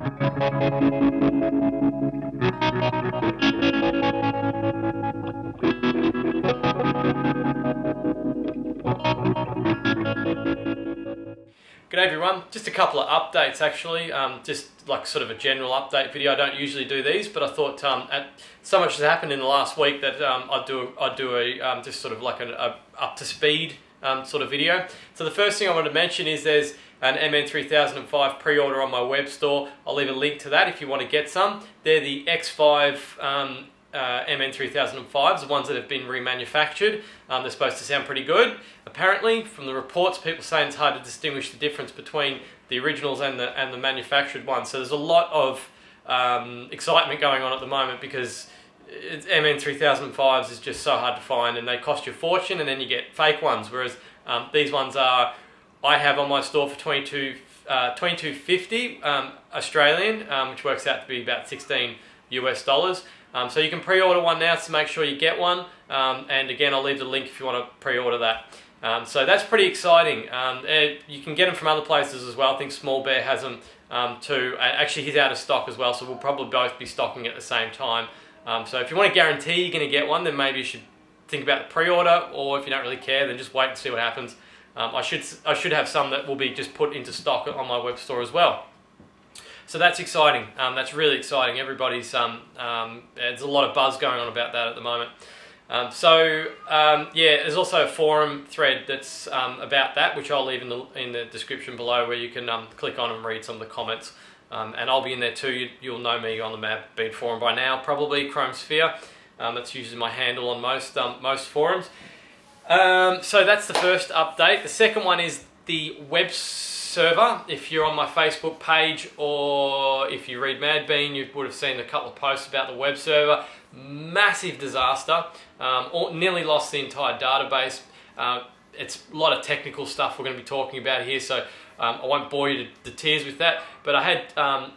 G'day everyone, just a couple of updates actually, just like sort of a general update video. I don't usually do these, but I thought so much has happened in the last week that I'd do a just sort of like a up to speed sort of video. So the first thing I want to mention is there's an MN3005 pre-order on my Webstore. I'll leave a link to that if you want to get some. They're the X5 MN3005s, the ones that have been remanufactured. They're supposed to sound pretty good. Apparently, from the reports, people saying it's hard to distinguish the difference between the originals and the manufactured ones. So there's a lot of excitement going on at the moment because MN3005s is just so hard to find and they cost you a fortune, and then you get fake ones. Whereas these ones I have on my store for $22.50 Australian, which works out to be about $16 US. So you can pre-order one now to make sure you get one, and again I'll leave the link if you want to pre-order that. So that's pretty exciting. You can get them from other places as well. I think Small Bear has them too. Actually he's out of stock as well, so we'll probably both be stocking at the same time. So if you want to guarantee you're going to get one, then maybe you should think about the pre-order, or if you don't really care, then just wait and see what happens. I should have some that will be just put into stock on my web store as well. So that's exciting. That's really exciting. Everybody's there's a lot of buzz going on about that at the moment. Yeah, there's also a forum thread that's about that, which I'll leave in the description below, where you can click on and read some of the comments. And I'll be in there too. You'll know me on the Mad Bean forum by now, probably Chrome Sphere. That's usually my handle on most forums. So that's the first update. The second one is the web server. If you're on my Facebook page or if you read Mad Bean, you would have seen a couple of posts about the web server. Massive disaster. Nearly lost the entire database. It's a lot of technical stuff we're going to be talking about here, so I won't bore you to tears with that. But I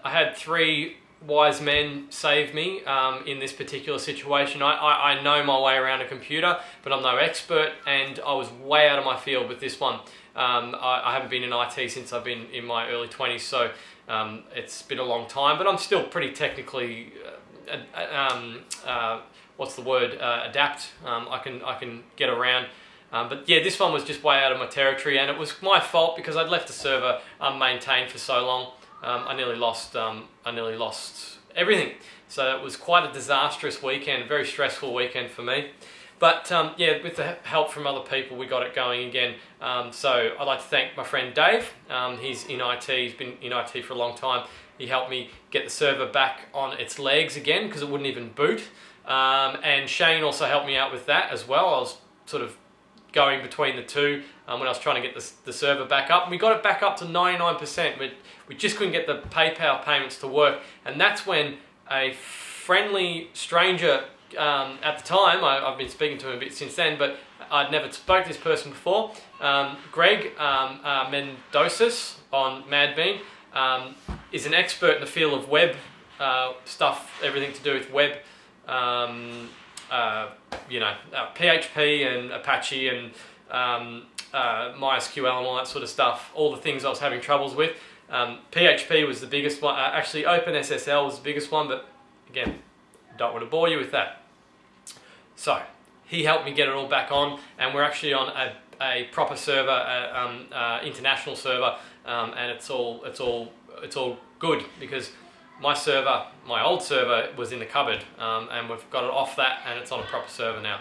had three wise men save me in this particular situation. I know my way around a computer, but I'm no expert, and I was way out of my field with this one. I haven't been in IT since I've been in my early 20s, so it's been a long time, but I'm still pretty technically, what's the word, adapt. I can get around. But yeah, this one was just way out of my territory, and it was my fault because I'd left the server unmaintained for so long. I nearly lost everything. So it was quite a disastrous weekend, very stressful weekend for me. But yeah, with the help from other people, we got it going again. So I'd like to thank my friend Dave. He's in IT, he's been in IT for a long time. He helped me get the server back on its legs again because it wouldn't even boot. And Shane also helped me out with that as well. I was sort of going between the two when I was trying to get the server back up. And we got it back up to 99%. We just couldn't get the PayPal payments to work. And that's when a friendly stranger, at the time, I've been speaking to him a bit since then, but I'd never spoke to this person before. Greg Mendosis on Mad Bean is an expert in the field of web stuff, everything to do with web, PHP and Apache and MySQL and all that sort of stuff, all the things I was having troubles with. PHP was the biggest one. Actually, OpenSSL was the biggest one, but again, don't want to bore you with that. So he helped me get it all back on, and we're actually on a proper server, international server, and it's all good because my server, my old server, was in the cupboard, and we've got it off that, and it's on a proper server now.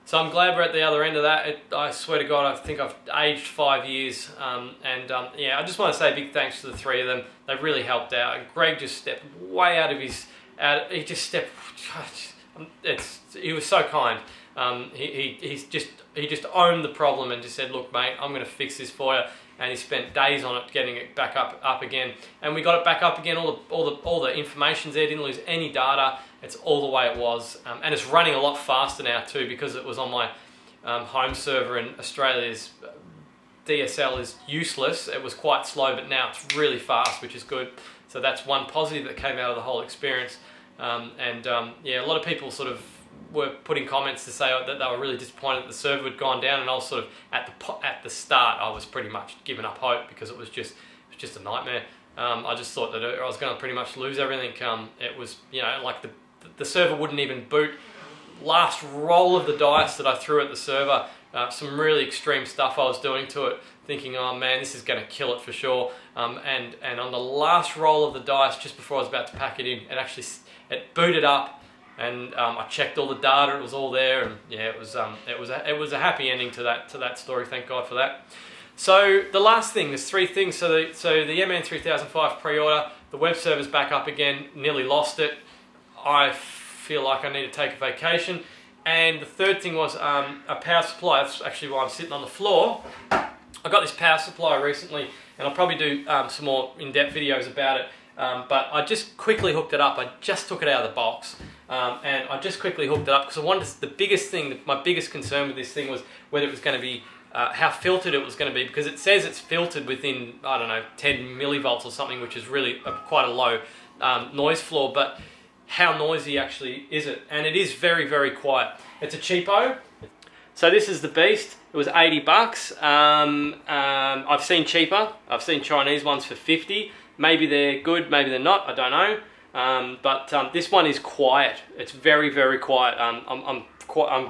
So I'm glad we're at the other end of that. I swear to God, I think I've aged 5 years, yeah, I just want to say big thanks to the three of them. They've really helped out. Greg just stepped way out of his. He just stepped. He was so kind. He just owned the problem and just said, "Look, mate, I'm going to fix this for you." And he spent days on it, getting it back up again. And we got it back up again. All the information's there. Didn't lose any data. It's all the way it was, and it's running a lot faster now too because it was on my home server in Australia's DSL is useless. It was quite slow, but now it's really fast, which is good. So that's one positive that came out of the whole experience. Yeah, a lot of people sort of were putting comments to say that they were really disappointed that the server had gone down, and I was sort of at the start I was pretty much giving up hope because it was just a nightmare. I just thought that I was going to pretty much lose everything. It was, you know, like the server wouldn't even boot. Last roll of the dice that I threw at the server, some really extreme stuff I was doing to it, thinking, oh man, this is going to kill it for sure. And on the last roll of the dice, just before I was about to pack it in, it booted up, and I checked all the data. It was all there, and yeah, it was a happy ending to that story. Thank God for that. So the last thing, there's three things. So the MN3005 pre-order, the web server's back up again. Nearly lost it. I feel like I need to take a vacation. And the third thing was a power supply. That's actually why I'm sitting on the floor. I got this power supply recently, and I'll probably do some more in-depth videos about it. But I just quickly hooked it up. I just took it out of the box, and I just quickly hooked it up because I wanted the biggest thing, my biggest concern with this thing was whether it was going to be, how filtered it was going to be, because it says it's filtered within, I don't know, 10 millivolts or something, which is really quite a low noise floor. But how noisy actually is it? And it is very, very quiet. It's a cheapo. So this is the beast. It was 80 bucks. I've seen cheaper. I've seen Chinese ones for 50. Maybe they're good, maybe they're not, I don't know. But this one is quiet. It's very, very quiet. I'm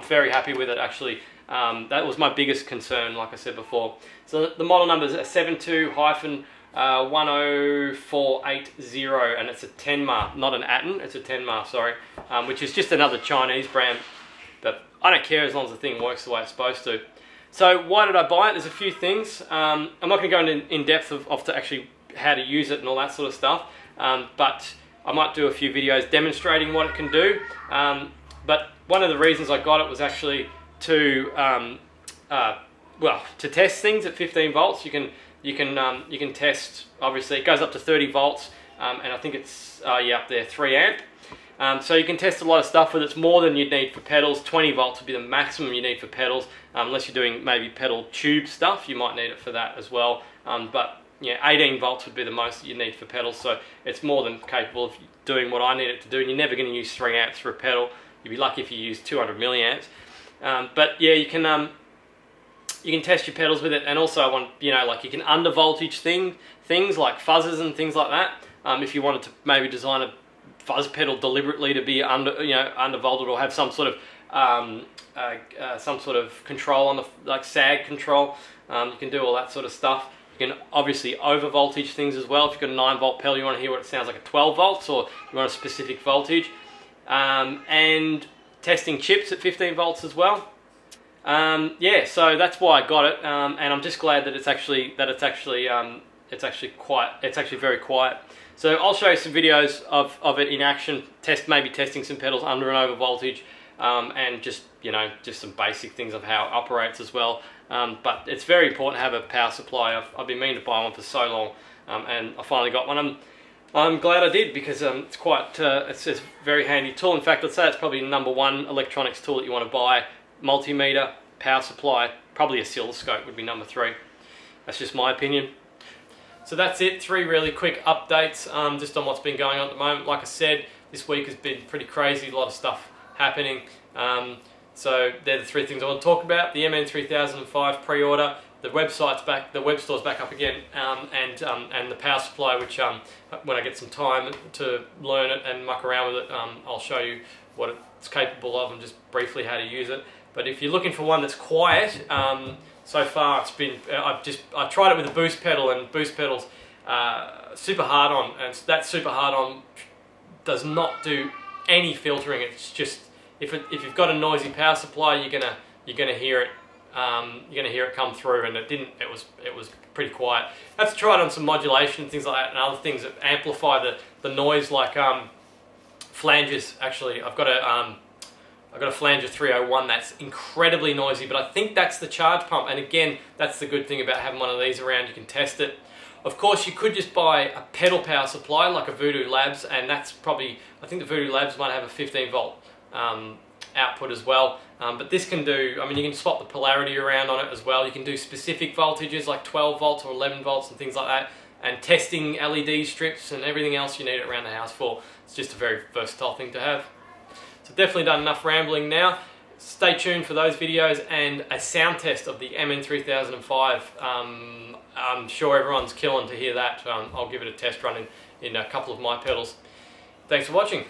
very happy with it actually. That was my biggest concern, like I said before. So the model number is 72-10480, and it's a Tenma, not an Aten, it's a Tenma, sorry, which is just another Chinese brand. But I don't care as long as the thing works the way it's supposed to. So why did I buy it? There's a few things. I'm not going to go in depth of to actually how to use it and all that sort of stuff, but I might do a few videos demonstrating what it can do. But one of the reasons I got it was actually to to test things at 15 volts. You can test. Obviously, it goes up to 30 volts, and I think it's up there 3 amp. So you can test a lot of stuff with it. It's more than you'd need for pedals. 20 volts would be the maximum you need for pedals, unless you're doing maybe pedal tube stuff. You might need it for that as well. But yeah, 18 volts would be the most that you need for pedals. So it's more than capable of doing what I need it to do. And you're never going to use 3 amps for a pedal. You'd be lucky if you use 200 milliamps. But yeah, you can test your pedals with it, and also like you can under voltage things like fuzzes and things like that. If you wanted to maybe design a fuzz pedal deliberately to be undervolted, or have some sort of control on the sag control, you can do all that sort of stuff. You can obviously over voltage things as well. If you've got a 9 volt pedal, you want to hear what it sounds like at 12 volts, or you want a specific voltage. And testing chips at 15 volts as well. Yeah, so that's why I got it, and I'm just glad that it's actually very quiet. So I'll show you some videos of it in action, maybe testing some pedals under and over voltage, and just some basic things of how it operates as well. But it's very important to have a power supply. I've been meaning to buy one for so long, and I finally got one. I'm glad I did, because it's a very handy tool. In fact, I'd say it's probably #1 electronics tool that you want to buy. Multimeter, power supply, probably oscilloscope would be #3. That's just my opinion. So that's it, 3 really quick updates just on what's been going on at the moment. Like I said, this week has been pretty crazy, a lot of stuff happening. So they're the 3 things I want to talk about. The MN3005 pre-order, the website's back, the web store's back up again, and the power supply, which when I get some time to learn it and muck around with it, I'll show you what it's capable of and just briefly how to use it. But if you're looking for one that's quiet, so far it's been, I tried it with a boost pedal, and boost pedals super hard on, and that super hard on does not do any filtering. It's just, if you've got a noisy power supply, you're gonna hear it. You're gonna hear it come through, and it didn't. It was pretty quiet. I have to try it on some modulation and things like that, and other things that amplify the noise, like flanges. Actually, I've got a flanger 301 that's incredibly noisy, but I think that's the charge pump. And again, that's the good thing about having one of these around. You can test it. Of course, you could just buy a pedal power supply like a Voodoo Labs, and that's probably, I think the Voodoo Labs might have a 15 volt output as well. But this can do, I mean, you can swap the polarity around on it as well. You can do specific voltages like 12 volts or 11 volts and things like that. And testing LED strips and everything else you need it around the house for. It's just a very versatile thing to have. So definitely done enough rambling now. Stay tuned for those videos and a sound test of the MN3005. I'm sure everyone's killing to hear that. I'll give it a test run in a couple of my pedals. Thanks for watching.